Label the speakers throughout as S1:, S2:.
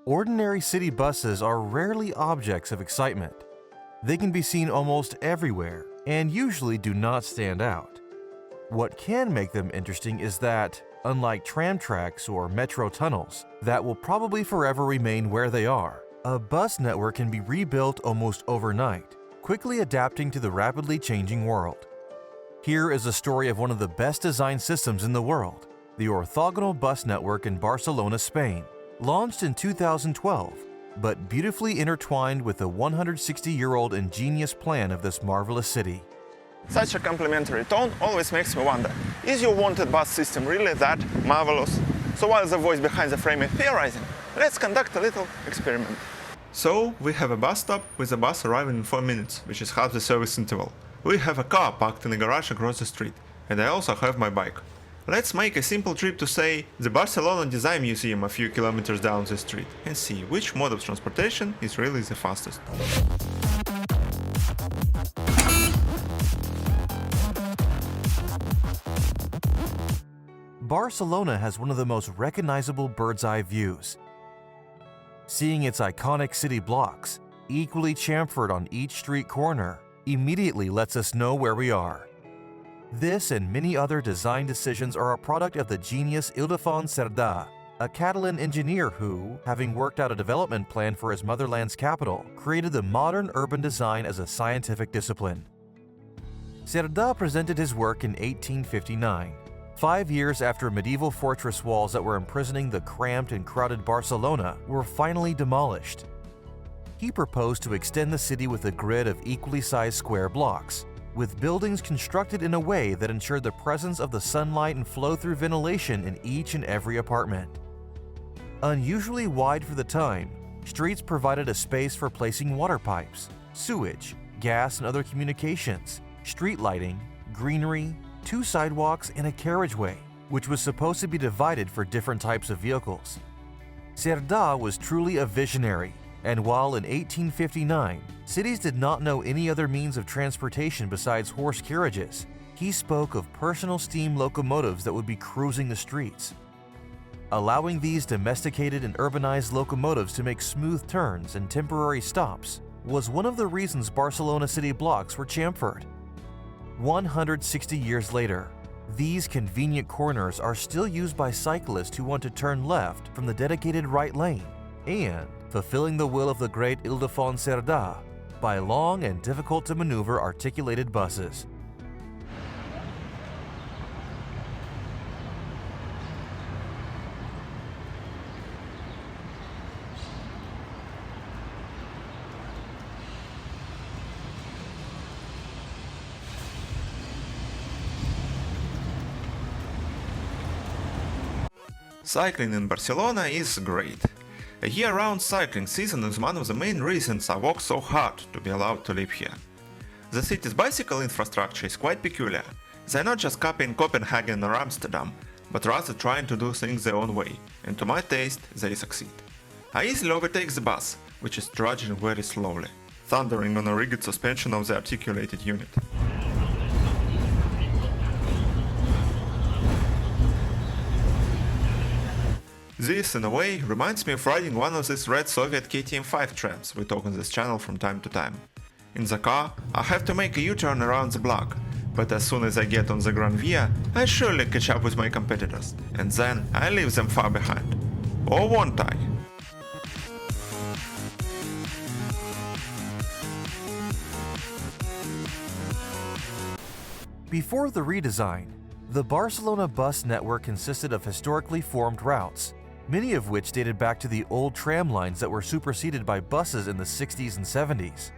S1: Ordinary city buses are rarely objects of excitement. They can be seen almost everywhere and usually do not stand out. What can make them interesting is that, unlike tram tracks or metro tunnels that will probably forever remain where they are, a bus network can be rebuilt almost overnight, quickly adapting to the rapidly changing world. Here is a story of one of the best designed systems in the world, the Orthogonal Bus Network in Barcelona, Spain, launched in 2012, but beautifully intertwined with the 160-year-old ingenious plan of this marvelous city.
S2: Such a complimentary tone always makes me wonder, is your wanted bus system really that marvelous? So while the voice behind the frame is theorizing, let's conduct a little experiment.
S3: So, we have a bus stop with a bus arriving in 4 minutes, which is half the service interval. We have a car parked in a garage across the street, and I also have my bike. Let's make a simple trip to, say, the Barcelona Design Museum a few kilometers down the street, and see which mode of transportation is really the fastest.
S1: Barcelona has one of the most recognizable bird's-eye views. Seeing its iconic city blocks, equally chamfered on each street corner, immediately lets us know where we are. This and many other design decisions are a product of the genius Ildefons Cerdà, a Catalan engineer who, having worked out a development plan for his motherland's capital, created the modern urban design as a scientific discipline. Cerdà presented his work in 1859, 5 years after medieval fortress walls that were imprisoning the cramped and crowded Barcelona were finally demolished. He proposed to extend the city with a grid of equally sized square blocks, with buildings constructed in a way that ensured the presence of the sunlight and flow-through ventilation in each and every apartment. Unusually wide for the time, streets provided a space for placing water pipes, sewage, gas and other communications, street lighting, greenery, 2 sidewalks, and a carriageway, which was supposed to be divided for different types of vehicles. Cerdà was truly a visionary, and while in 1859, cities did not know any other means of transportation besides horse carriages, he spoke of personal steam locomotives that would be cruising the streets. Allowing these domesticated and urbanized locomotives to make smooth turns and temporary stops was one of the reasons Barcelona city blocks were chamfered. 160 years later, these convenient corners are still used by cyclists who want to turn left from the dedicated right lane, and fulfilling the will of the great Ildefons Cerdà by long and difficult to maneuver articulated buses.
S3: Cycling in Barcelona is great. A year-round cycling season is one of the main reasons I work so hard to be allowed to live here. The city's bicycle infrastructure is quite peculiar. They're not just copying Copenhagen or Amsterdam, but rather trying to do things their own way, and to my taste, they succeed. I easily overtake the bus, which is trudging very slowly, thundering on a rigid suspension of the articulated unit. This, in a way, reminds me of riding one of these red Soviet KTM-5 trams we talk on this channel from time to time. In the car, I have to make a U-turn around the block, but as soon as I get on the Gran Via, I surely catch up with my competitors, and then I leave them far behind. Or won't I?
S1: Before the redesign, the Barcelona Bus Network consisted of historically formed routes, many of which dated back to the old tram lines that were superseded by buses in the 60s and 70s.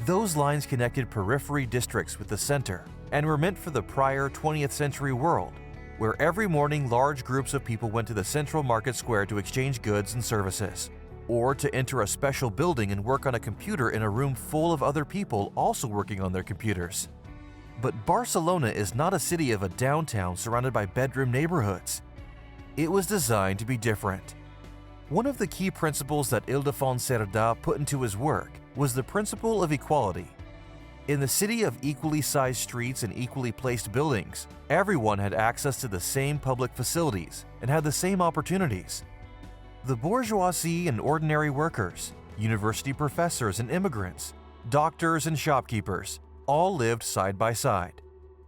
S1: Those lines connected periphery districts with the center and were meant for the prior 20th century world, where every morning large groups of people went to the central market square to exchange goods and services, or to enter a special building and work on a computer in a room full of other people also working on their computers. But Barcelona is not a city of a downtown surrounded by bedroom neighborhoods. It was designed to be different. One of the key principles that Ildefons Cerdà put into his work was the principle of equality. In the city of equally sized streets and equally placed buildings, everyone had access to the same public facilities and had the same opportunities. The bourgeoisie and ordinary workers, university professors and immigrants, doctors and shopkeepers, all lived side by side.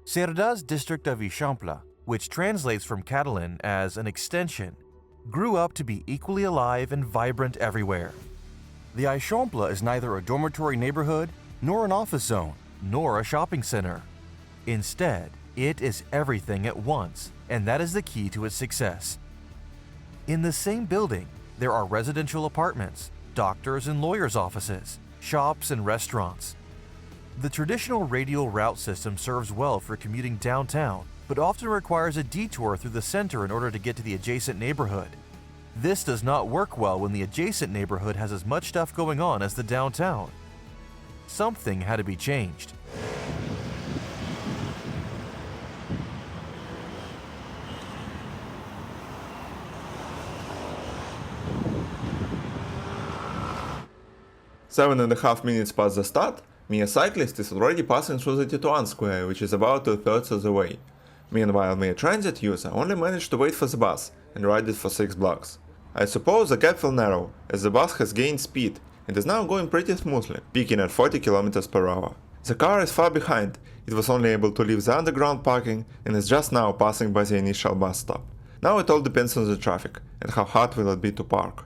S1: Cerda's district of Eixample, which translates from Catalan as an extension, grew up to be equally alive and vibrant everywhere. The Eixample is neither a dormitory neighborhood, nor an office zone, nor a shopping center. Instead, it is everything at once, and that is the key to its success. In the same building, there are residential apartments, doctors' and lawyers' offices, shops and restaurants. The traditional radial route system serves well for commuting downtown, but often requires a detour through the center in order to get to the adjacent neighborhood. This does not work well when the adjacent neighborhood has as much stuff going on as the downtown. Something had to be changed.
S3: Seven and a half minutes past the start, me, a cyclist, is already passing through the Tetuan Square, which is about 2/3 of the way. Meanwhile, me, a transit user, only managed to wait for the bus and ride it for 6 blocks. I suppose the gap will narrow, as the bus has gained speed and is now going pretty smoothly, peaking at 40 km per hour. The car is far behind, it was only able to leave the underground parking and is just now passing by the initial bus stop. Now it all depends on the traffic and how hard will it be to park.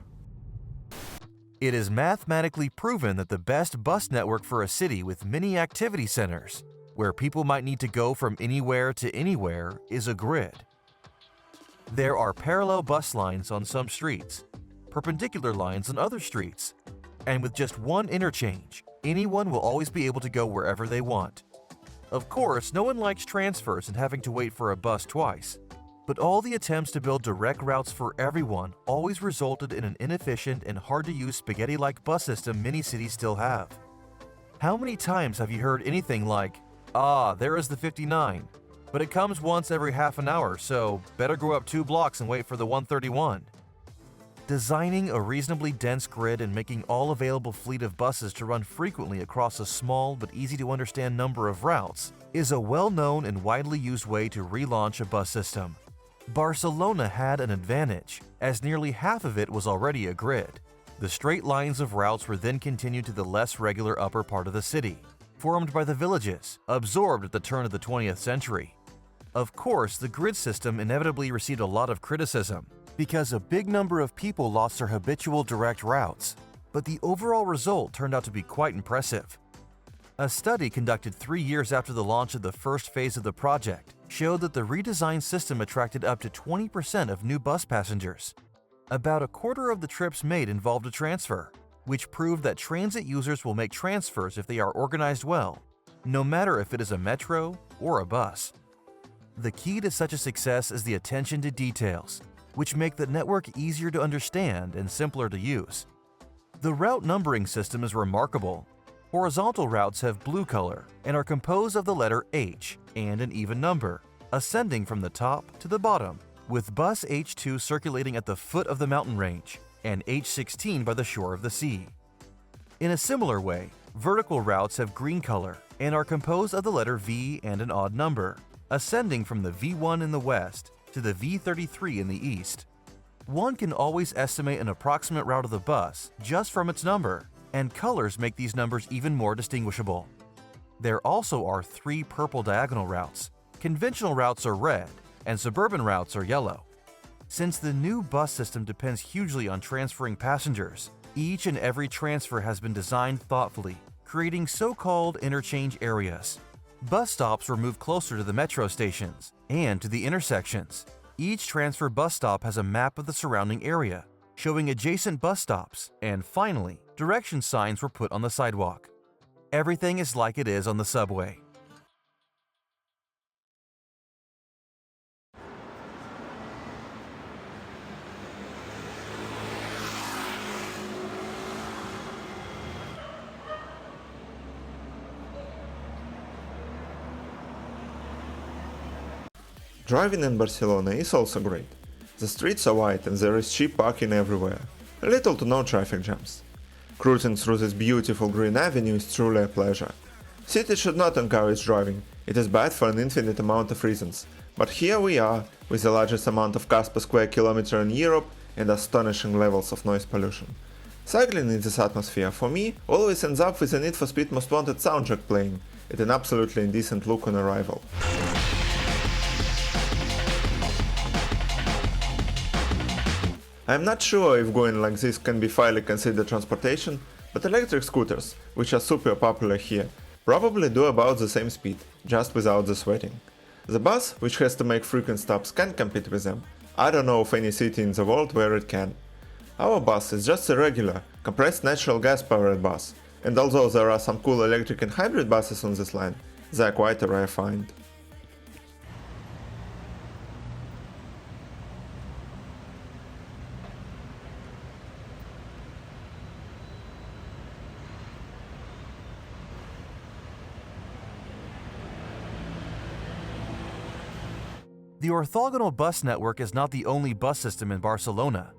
S1: It is mathematically proven that the best bus network for a city with many activity centers, where people might need to go from anywhere to anywhere, is a grid. There are parallel bus lines on some streets, perpendicular lines on other streets, and with just one interchange, anyone will always be able to go wherever they want. Of course, no one likes transfers and having to wait for a bus twice, but all the attempts to build direct routes for everyone always resulted in an inefficient and hard-to-use spaghetti-like bus system many cities still have. How many times have you heard anything like, "Ah, there is the 59, but it comes once every half an hour, so better go up 2 blocks and wait for the 131. Designing a reasonably dense grid and making all available fleet of buses to run frequently across a small but easy-to-understand number of routes is a well-known and widely used way to relaunch a bus system. Barcelona had an advantage, as nearly half of it was already a grid. The straight lines of routes were then continued to the less regular upper part of the city, formed by the villages, absorbed at the turn of the 20th century. Of course, the grid system inevitably received a lot of criticism, because a big number of people lost their habitual direct routes, but the overall result turned out to be quite impressive. A study conducted 3 years after the launch of the first phase of the project showed that the redesigned system attracted up to 20% of new bus passengers. About a quarter of the trips made involved a transfer, which proved that transit users will make transfers if they are organized well, no matter if it is a metro or a bus. The key to such a success is the attention to details, which make the network easier to understand and simpler to use. The route numbering system is remarkable. Horizontal routes have blue color and are composed of the letter H and an even number, ascending from the top to the bottom, with bus H2 circulating at the foot of the mountain range and H16 by the shore of the sea. In a similar way, vertical routes have green color and are composed of the letter V and an odd number, ascending from the V1 in the west to the V33 in the east. One can always estimate an approximate route of the bus just from its number, and colors make these numbers even more distinguishable. There also are 3 purple diagonal routes. Conventional routes are red, and suburban routes are yellow. Since the new bus system depends hugely on transferring passengers, each and every transfer has been designed thoughtfully, creating so-called interchange areas. Bus stops were moved closer to the metro stations and to the intersections. Each transfer bus stop has a map of the surrounding area, showing adjacent bus stops, and finally, direction signs were put on the sidewalk. Everything is like it is on the subway.
S3: Driving in Barcelona is also great. The streets are wide and there is cheap parking everywhere. Little to no traffic jams. Cruising through this beautiful green avenue is truly a pleasure. Cities should not encourage driving, it is bad for an infinite amount of reasons. But here we are, with the largest amount of cars per square kilometer in Europe and astonishing levels of noise pollution. Cycling in this atmosphere, for me, always ends up with a Need for Speed Most Wanted soundtrack playing, at an absolutely indecent look on arrival. I'm not sure if going like this can be fairly considered transportation, but electric scooters, which are super popular here, probably do about the same speed, just without the sweating. The bus, which has to make frequent stops, can compete with them. I don't know of any city in the world where it can. Our bus is just a regular, compressed natural gas powered bus, and although there are some cool electric and hybrid buses on this line, they are quite a rare find.
S1: The Orthogonal Bus Network is not the only bus system in Barcelona.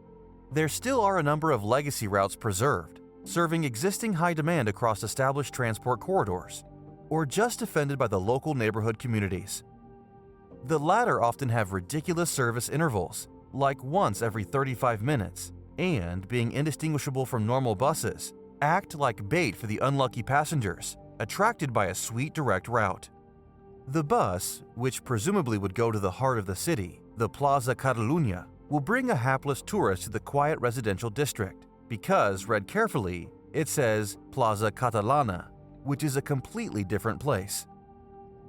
S1: There still are a number of legacy routes preserved, serving existing high demand across established transport corridors, or just defended by the local neighborhood communities. The latter often have ridiculous service intervals, like once every 35 minutes, and, being indistinguishable from normal buses, act like bait for the unlucky passengers, attracted by a sweet direct route. The bus, which presumably would go to the heart of the city, the Plaza Catalunya, will bring a hapless tourist to the quiet residential district, because, read carefully, it says Plaza Catalana, which is a completely different place.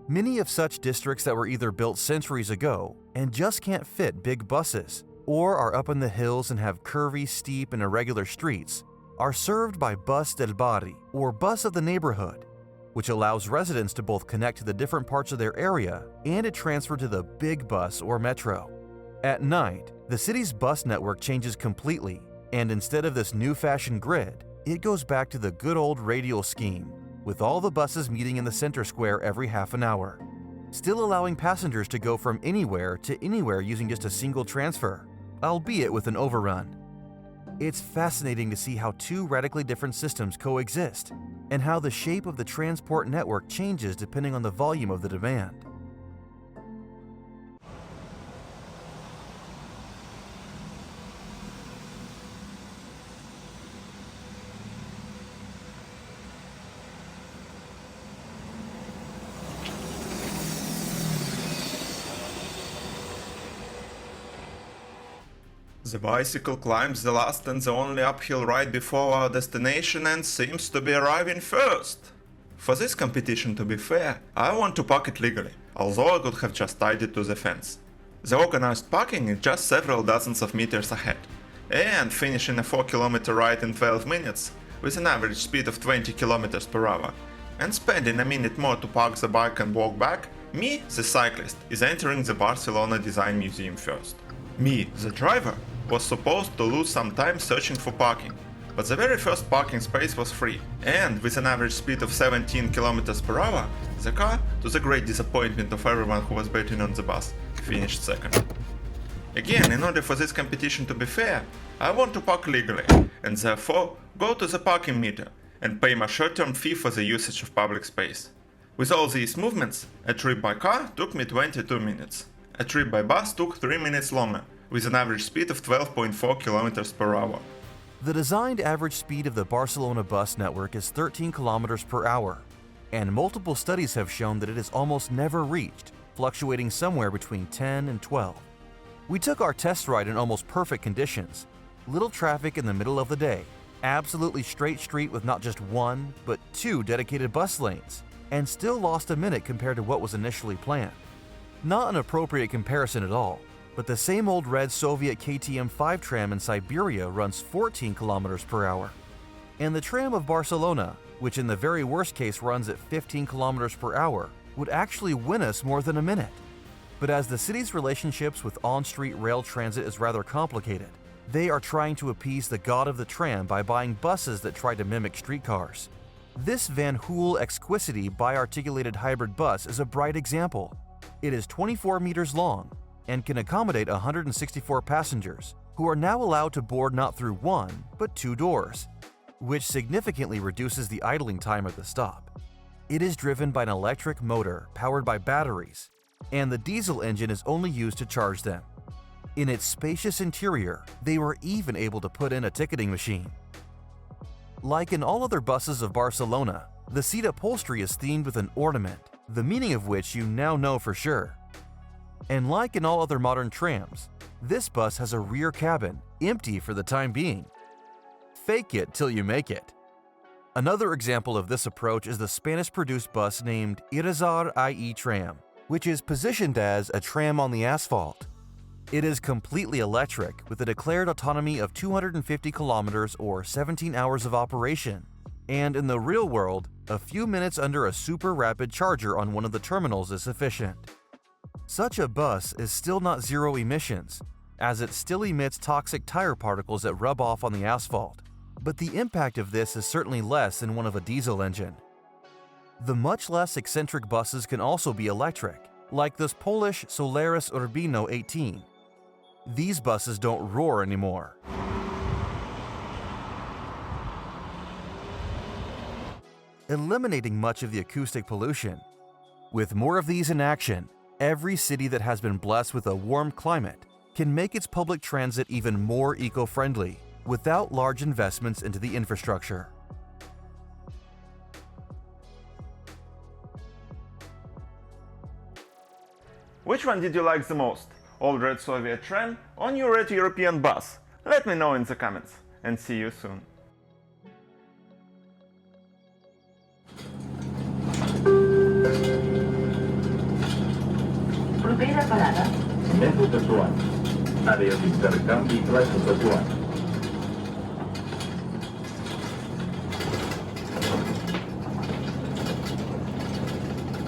S1: Many of such districts that were either built centuries ago and just can't fit big buses, or are up in the hills and have curvy, steep, and irregular streets, are served by Bus del Barri, or Bus of the Neighborhood, which allows residents to both connect to the different parts of their area and to transfer to the big bus or metro. At night, the city's bus network changes completely, and instead of this new-fashioned grid, it goes back to the good old radial scheme, with all the buses meeting in the center square every half an hour, still allowing passengers to go from anywhere to anywhere using just a single transfer, albeit with an overrun. It's fascinating to see how two radically different systems coexist, and how the shape of the transport network changes depending on the volume of the demand.
S3: The bicycle climbs the last and the only uphill right before our destination and seems to be arriving first. For this competition to be fair, I want to park it legally, although I could have just tied it to the fence. The organized parking is just several dozens of meters ahead, and finishing a 4-kilometer ride in 12 minutes, with an average speed of 20 km per hour, and spending a minute more to park the bike and walk back, me, the cyclist, is entering the Barcelona Design Museum first. Me, the driver, was supposed to lose some time searching for parking, but the very first parking space was free, and with an average speed of 17 km per hour, the car, to the great disappointment of everyone who was betting on the bus, finished second. Again, in order for this competition to be fair, I want to park legally, and therefore go to the parking meter and pay my short-term fee for the usage of public space. With all these movements, a trip by car took me 22 minutes. A trip by bus took 3 minutes longer, with an average speed of 12.4 km per hour.
S1: The designed average speed of the Barcelona Bus Network is 13 km per hour, and multiple studies have shown that it is almost never reached, fluctuating somewhere between 10 and 12. We took our test ride in almost perfect conditions, little traffic in the middle of the day, absolutely straight street with not just one, but 2 dedicated bus lanes, and still lost a minute compared to what was initially planned. Not an appropriate comparison at all, but the same old red Soviet KTM-5 tram in Siberia runs 14 km per hour. And the tram of Barcelona, which in the very worst case runs at 15 km per hour, would actually win us more than a minute. But as the city's relationships with on-street rail transit is rather complicated, they are trying to appease the god of the tram by buying buses that try to mimic streetcars. This Van Hool Exquisity bi-articulated hybrid bus is a bright example. It is 24 meters long and can accommodate 164 passengers, who are now allowed to board not through 1, but 2 doors, which significantly reduces the idling time at the stop. It is driven by an electric motor powered by batteries, and the diesel engine is only used to charge them. In its spacious interior, they were even able to put in a ticketing machine. Like in all other buses of Barcelona, the seat upholstery is themed with an ornament, the meaning of which you now know for sure. And like in all other modern trams, this bus has a rear cabin, empty for the time being. Fake it till you make it. Another example of this approach is the Spanish-produced bus named Irizar IE tram, which is positioned as a tram on the asphalt. It is completely electric with a declared autonomy of 250 kilometers or 17 hours of operation, and in the real world, a few minutes under a super rapid charger on one of the terminals is sufficient. Such a bus is still not zero emissions, as it still emits toxic tire particles that rub off on the asphalt, but the impact of this is certainly less than one of a diesel engine. The much less eccentric buses can also be electric, like this Polish Solaris Urbino 18. These buses don't roar anymore. Eliminating much of the acoustic pollution. With more of these in action, every city that has been blessed with a warm climate can make its public transit even more eco-friendly without large investments into the infrastructure.
S2: Which one did you like the most? Old red Soviet tram or new red European bus? Let me know in the comments, and see you soon.
S4: Propera parada. Metro Tetuan. Àrea d'intercanvi Plaça Tetuan.